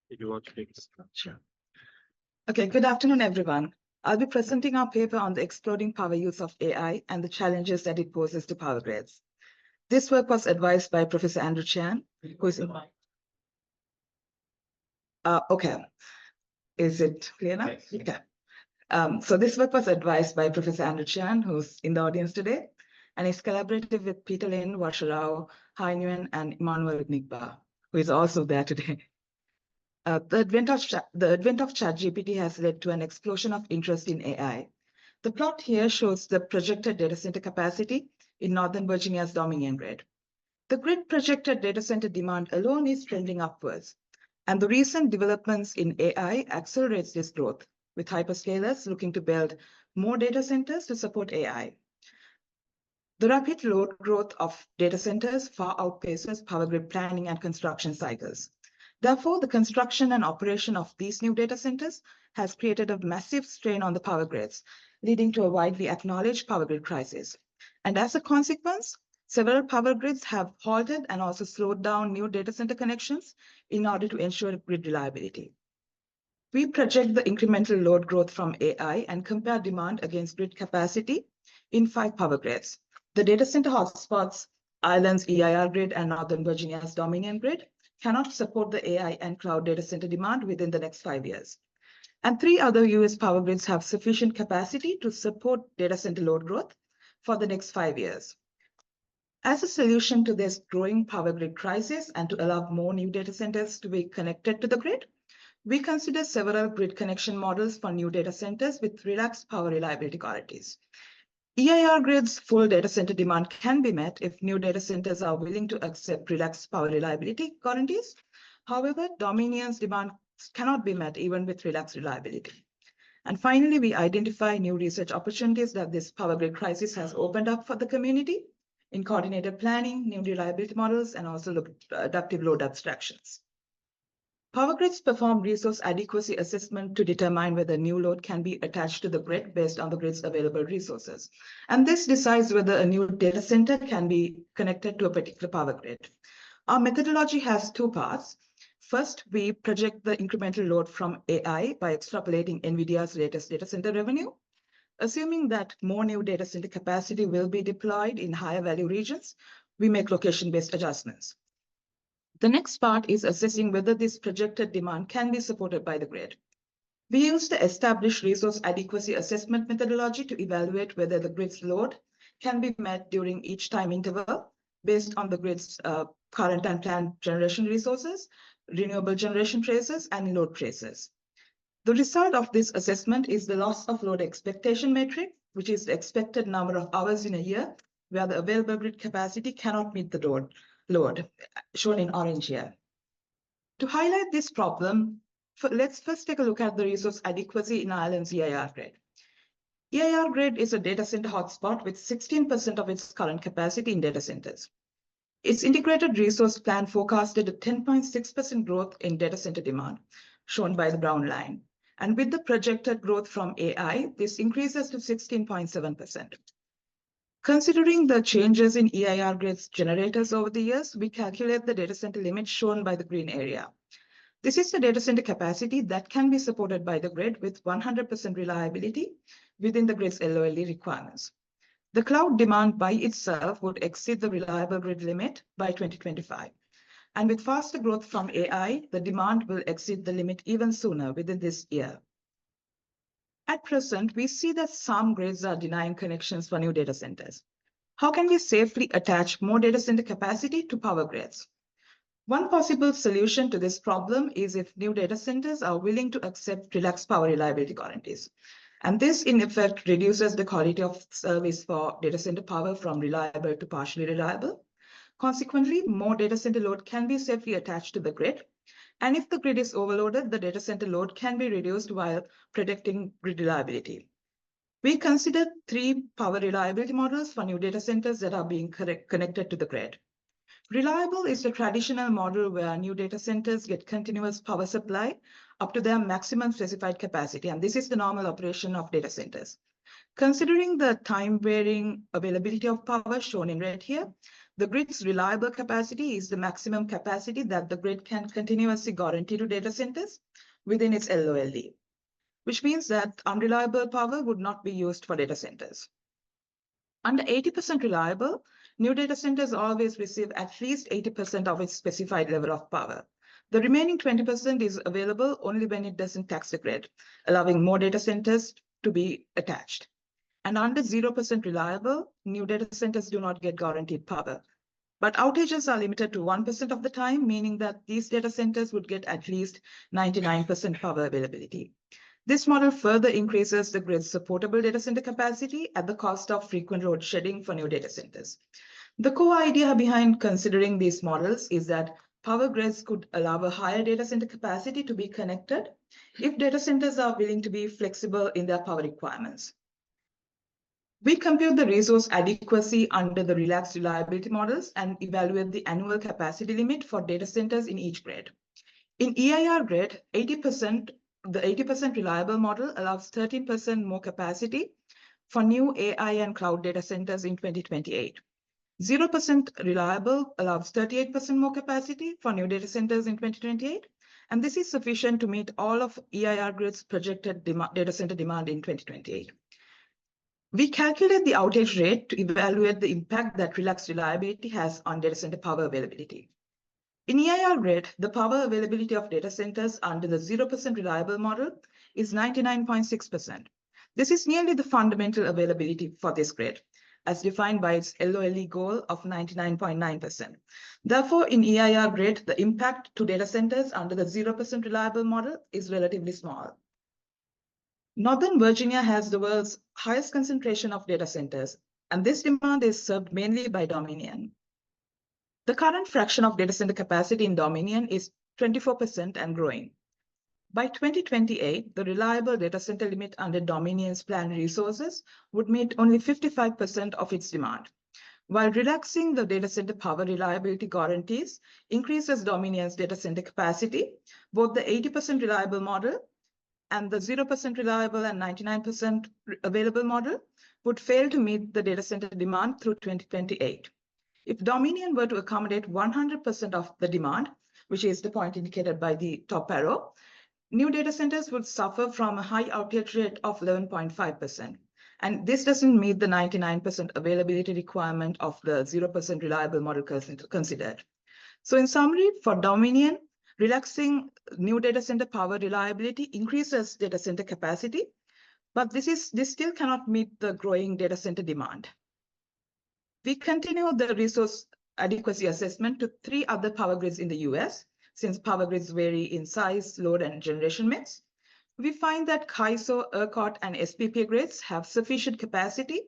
If you want to take this. Sure. Okay, good afternoon, everyone. I'll be presenting our paper on the exploding power use of AI and the challenges that it poses to power grids. This work was advised by Professor Andrew Chan, who is in. Okay. Is it clear now? Okay. So this work was advised by Professor Andrew Chan, who's in the audience today, and is collaborative with Peter Lin, Varsha Rao, Hai Nguyen, and Emmanuel Nigba, who is also there today. The advent of ChatGPT has led to an explosion of interest in AI. The plot here shows the projected data center capacity in Northern Virginia's Dominion grid. The grid projected data center demand alone is trending upwards, and the recent developments in AI accelerates this growth, with hyperscalers looking to build more data centers to support AI. The rapid load growth of data centers far outpaces power grid planning and construction cycles. Therefore, the construction and operation of these new data centers has created a massive strain on the power grids, leading to a widely acknowledged power grid crisis. And as a consequence, several power grids have halted and also slowed down new data center connections in order to ensure grid reliability. We project the incremental load growth from AI and compare demand against grid capacity in 5 power grids: the data center hotspots, Ireland's EIR grid, and Northern Virginia's Dominion grid cannot support the AI and cloud data center demand within the next 5 years. And 3 other US power grids have sufficient capacity to support data center load growth for the next 5 years. As a solution to this growing power grid crisis and to allow more new data centers to be connected to the grid, we consider several grid connection models for new data centers with relaxed power reliability guarantees. EIR grid's full data center demand can be met if new data centers are willing to accept relaxed power reliability guarantees. However, Dominion's demand cannot be met even with relaxed reliability. And finally, we identify new research opportunities that this power grid crisis has opened up for the community in coordinated planning, new reliability models, and also adaptive load abstractions. Power grids perform resource adequacy assessment to determine whether new load can be attached to the grid based on the grid's available resources. And this decides whether a new data center can be connected to a particular power grid. Our methodology has 2 parts. First, we project the incremental load from AI by extrapolating NVIDIA's latest data center revenue. Assuming that more new data center capacity will be deployed in higher value regions, we make location-based adjustments. The next part is assessing whether this projected demand can be supported by the grid. We use the established resource adequacy assessment methodology to evaluate whether the grid's load can be met during each time interval based on the grid's current and planned generation resources, renewable generation traces, and load traces. The result of this assessment is the loss of load expectation metric, which is the expected number of hours in a year where the available grid capacity cannot meet the load, shown in orange here. To highlight this problem, let's first take a look at the resource adequacy in Ireland's EIR grid. EIR grid is a data center hotspot with 16% of its current capacity in data centers. Its integrated resource plan forecasted a 10.6% growth in data center demand, shown by the brown line. And with the projected growth from AI, this increases to 16.7%. Considering the changes in EIR grid's generators over the years, we calculate the data center limit shown by the green area. This is the data center capacity that can be supported by the grid with 100% reliability within the grid's LOLE requirements. The cloud demand by itself would exceed the reliable grid limit by 2025. And with faster growth from AI, the demand will exceed the limit even sooner within this year. At present, we see that some grids are denying connections for new data centers. How can we safely attach more data center capacity to power grids? One possible solution to this problem is if new data centers are willing to accept relaxed power reliability guarantees. And this, in effect, reduces the quality of service for data center power from reliable to partially reliable. Consequently, more data center load can be safely attached to the grid. And if the grid is overloaded, the data center load can be reduced while protecting grid reliability. We consider 3 power reliability models for new data centers that are being connected to the grid. Reliable is the traditional model where new data centers get continuous power supply up to their maximum specified capacity, and this is the normal operation of data centers. Considering the time-varying availability of power shown in red here, The grid's reliable capacity is the maximum capacity that the grid can continuously guarantee to data centers within its LOLD, which means that unreliable power would not be used for data centers. Under 80% reliable, new data centers always receive at least 80% of its specified level of power. The remaining 20% is available only when it doesn't tax the grid, allowing more data centers to be attached. And under 0% reliable, new data centers do not get guaranteed power. But outages are limited to 1% of the time, meaning that these data centers would get at least 99% power availability. This model further increases the grid's supportable data center capacity at the cost of frequent load shedding for new data centers. The core idea behind considering these models is that power grids could allow a higher data center capacity to be connected if data centers are willing to be flexible in their power requirements. We compute the resource adequacy under the relaxed reliability models and evaluate the annual capacity limit for data centers in each grid. In EIR grid, the 80% reliable model allows 13% more capacity for new AI and cloud data centers in 2028. 0% reliable allows 38% more capacity for new data centers in 2028. And this is sufficient to meet all of EIR grid's projected data center demand in 2028. We calculate the outage rate to evaluate the impact that relaxed reliability has on data center power availability. In EIR grid, the power availability of data centers under the 0% reliable model is 99.6%. This is nearly the fundamental availability for this grid, as defined by its LOLE goal of 99.9%. Therefore, in EIR grid, the impact to data centers under the 0% reliable model is relatively small. Northern Virginia has the world's highest concentration of data centers, and this demand is served mainly by Dominion. The current fraction of data center capacity in Dominion is 24% and growing. By 2028, the reliable data center limit under Dominion's planned resources would meet only 55% of its demand. While relaxing the data center power reliability guarantees increases Dominion's data center capacity, both the 80% reliable model and the 0% reliable and 99% available model would fail to meet the data center demand through 2028. If Dominion were to accommodate 100% of the demand, which is the point indicated by the top arrow, new data centers would suffer from a high outage rate of 11.5%. And this doesn't meet the 99% availability requirement of the 0% reliable model considered. So in summary, for Dominion, relaxing new data center power reliability increases data center capacity, but this still cannot meet the growing data center demand. We continue the resource adequacy assessment to 3 other power grids in the US, since power grids vary in size, load, and generation mix. We find that CAISO, ERCOT, and SPP grids have sufficient capacity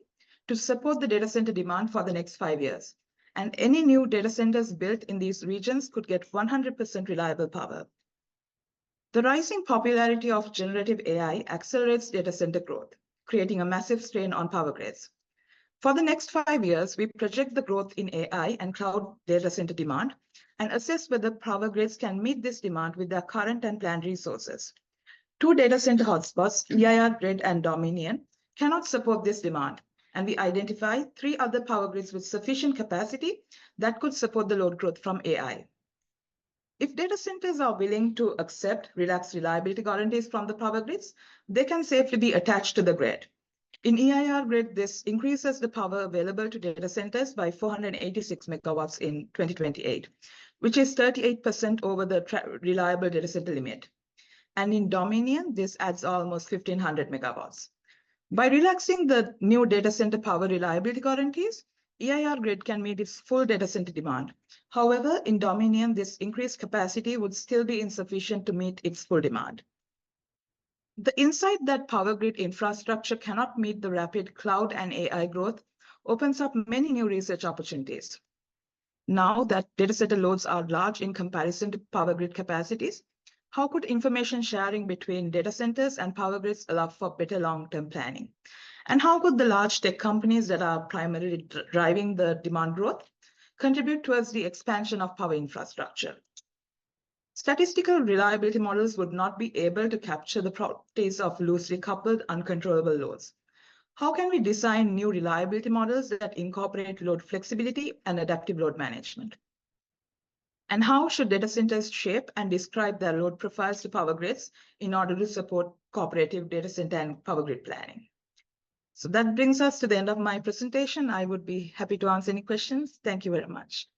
to support the data center demand for the next 5 years. And any new data centers built in these regions could get 100% reliable power. The rising popularity of generative AI accelerates data center growth, creating a massive strain on power grids. For the next 5 years, we project the growth in AI and cloud data center demand and assess whether power grids can meet this demand with their current and planned resources. 2 data center hotspots, EIR grid and Dominion, cannot support this demand, and we identify 3 other power grids with sufficient capacity that could support the load growth from AI. If data centers are willing to accept relaxed reliability guarantees from the power grids, they can safely be attached to the grid. In EIR grid, this increases the power available to data centers by 486 megawatts in 2028, which is 38% over the reliable data center limit. And in Dominion, this adds almost 1,500 megawatts. By relaxing the new data center power reliability guarantees, EIR grid can meet its full data center demand. However, in Dominion, this increased capacity would still be insufficient to meet its full demand. The insight that power grid infrastructure cannot meet the rapid cloud and AI growth opens up many new research opportunities. Now that data center loads are large in comparison to power grid capacities, how could information sharing between data centers and power grids allow for better long-term planning? And how could the large tech companies that are primarily driving the demand growth contribute towards the expansion of power infrastructure? Statistical reliability models would not be able to capture the properties of loosely coupled, uncontrollable loads. How can we design new reliability models that incorporate load flexibility and adaptive load management? And how should data centers shape and describe their load profiles to power grids in order to support cooperative data center and power grid planning? So that brings us to the end of my presentation. I would be happy to answer any questions. Thank you very much.